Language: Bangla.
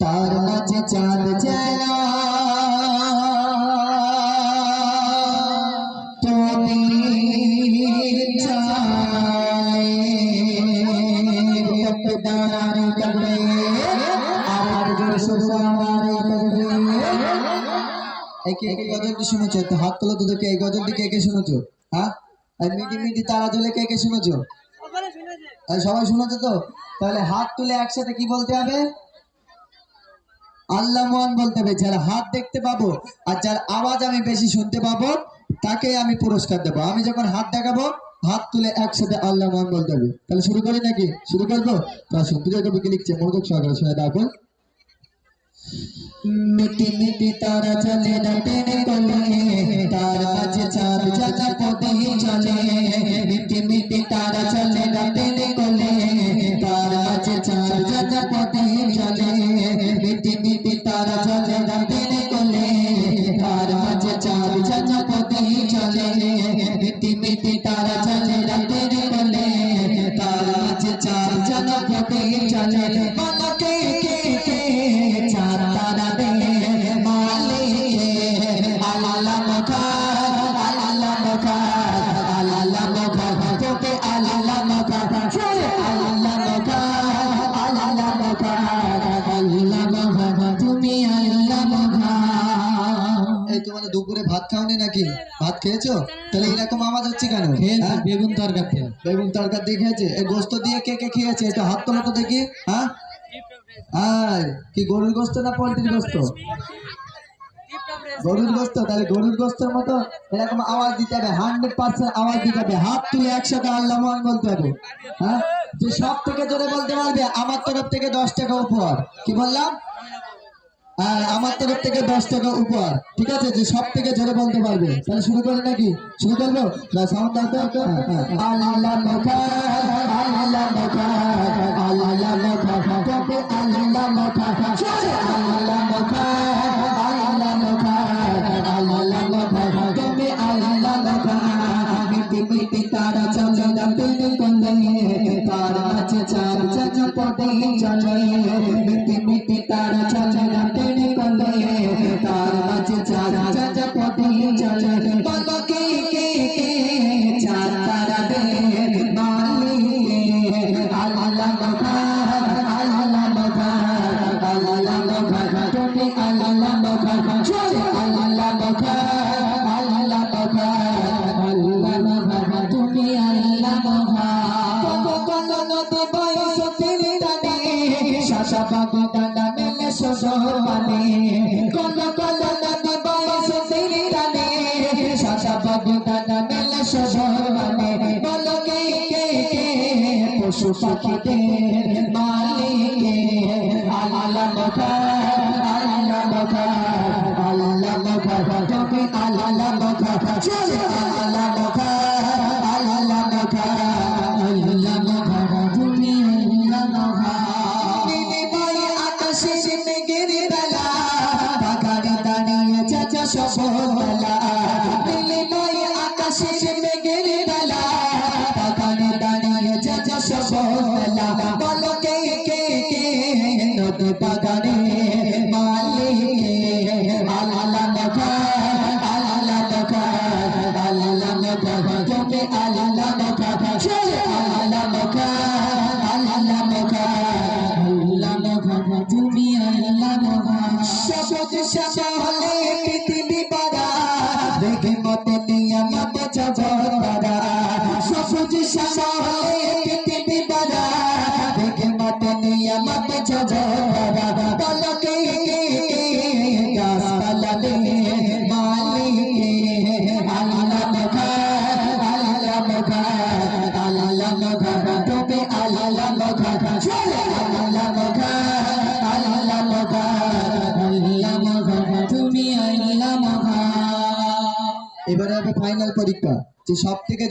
তার মাঝে চাঁদ জেলা গজলটি শুনেছো? একটু হাত তোলো তো দেখে। এই গজলটি কে কে শুনেছো? হ্যাঁ, মিটি মিটি তারা জ্বলে কে কে শুনেছো? সবাই শুনেছো তো? তাহলে হাত তুলে একসাথে কি বলতে হবে? আল্লাহ মহান বলতে হবে। যারা হাত দেখতে পাবো আর যার আওয়াজ আমি বেশি শুনতে পাবো তাকে আমি পুরস্কার দেবো। আমি যখন হাত দেখাবো হাত তুলে একসাথে আল্লাহ মহান বলতে হবে। তাহলে শুরু করি নাকি? শুরু করবো? প্রিয় কবি কি লিখছে মনোযোগ সহকারে শুনে দেখো। মিটি মিটি তারা চলে রাতের কোলে, তার মাঝে চাঁদ চাঁদ পথে চলে। মিটি মিটি তারা চলে রাতের কোলে, তার মাঝে চাঁদ চাঁদ পথে চলে। মিটি মিটি তারা চলে রাতের কোলে, তার মাঝে চাঁদ চাঁদ পথে চলে। মিটি মিটি তারা চলে রাতের কোলে, তার মাঝে চাঁদ চাঁদ পথে চলে। মালাকে কে কে চাঁদ তারা দে মালিক আল্লাহ মুখা আল্লাহ মুখা আল্লাহ মুখা তোকে আল্লাহ মুখা আল্লাহ মুখা আল্লাহ মুখা আল্লাহ মুখা তুমি আল্লাহ মুখা। এই তোমাদের দুপুরে ভাত খাওনি নাকি? ভাত খেয়েছো? তাহলে এরকম আওয়াজ হচ্ছে কেন? বেগুন তরকারি। বেগুন তরকারি দিয়ে খেয়েছে? এই গোস্ত দিয়ে কে কে খেয়েছে? এটা হাত তোলো তো দেখি। হ্যাঁ, আর কি গরুর গোস্ত না পোল্ট্রির গোস্ত? গরুর গোস্ত। তাহলে গরুর গোস্তের মতো এরকম আওয়াজ দিতে হবে, 100% আওয়াজ দিতে হবে। হাত তুলে একসাথে আল্লাহ মহান বলতে হবে। হ্যাঁ, যে সব থেকে জোরে বলতে পারবে আমার তরফ থেকে 10 টাকা উপহার। কি বললাম? হ্যাঁ, আমার তরফ থেকে 10 টাকা উপহার। ঠিক আছে, যে সব থেকে জোরে বলতে পারবে। তাহলে শুরু করি নাকি? শুরু করবো? সাউন্ড দাও। আল্লাহ মুখা আল্লাহ মুখা আল্লাহ মুখা তোকে আল্লাহ মুখা আল্লাহ মুখা আল্লাহ মুখা আল্লাহ মুখা তোকে আল্লাহ মুখা। মিটি মিটি তারা চলে রাতের কোলে, তার মাঝে চাঁদ চাঁদ পথে চলে। মিটি মিটি তারা চলে রাতের কোলে, তার মাঝে চাঁদ চাঁদ পথে চলে। বলো কে কে কে চাঁদ তারা দে মালিক আল্লাহ মুখা আল্লাহ মুখা আল্লাহ মুখা তুমি আল্লাহ মুখা আল্লাহ মুখা আল্লাহ মুখা আল্লাহ মুখা তুমি আল্লাহ মুখা। কত নদী বয়স তেরে টানে শাসা বাবু ডানা মেলে শোষো মানে। কত নদী বয়স তেরে টানে শাসা বাবু ডানা মেলে শোষো মানে। বলো কে কে পশু পাখিদের মালিক আল্লাহ মুখা আল্লাহ মুখা আল্লাহ মুখা তুমি আল্লাহ মুখা আল্লাহ মুখা আল্লাহ মুখা আল্লাহ মুখা তুমি আল্লাহ মুখা। নীলিমায় আকাশে মেঘের বেলা পাখারে দাঁড়িয়ে চাচা সফলা। নীলিমায় আকাশে মেঘের বেলা পাখারে দাঁড়িয়ে চাচা সফলা। বলো কে কে কে নদী বাগানে মালিক আল্লাহ মুখা আল্লাহ মুখা আল্লাহ মুখা তুমি আল্লাহ মুখা আল্লাহ মুখা আল্লাহ মুখা আল্লাহ মুখা তুমি আল্লাহ মুখা। সবুজ শ্যামলে পৃথিবী পারা দেখে মতে নিয়ামত জগৎ। সবুজ শ্যামলে পৃথিবী পারা দেখে মতে নিয়ামত জগৎ। বলো কে কে গাছপালা দে মালিক আল্লাহ মুখা আল্লাহ মুখা আল্লাহ মুখা তুমি আল্লাহ মুখা আল্লাহ মুখা আল্লাহ মুখা আল্লাহ মুখা তুমি আল্লাহ মুখা। এবারে হবে ফাইনাল পরীক্ষা, যে সব থেকে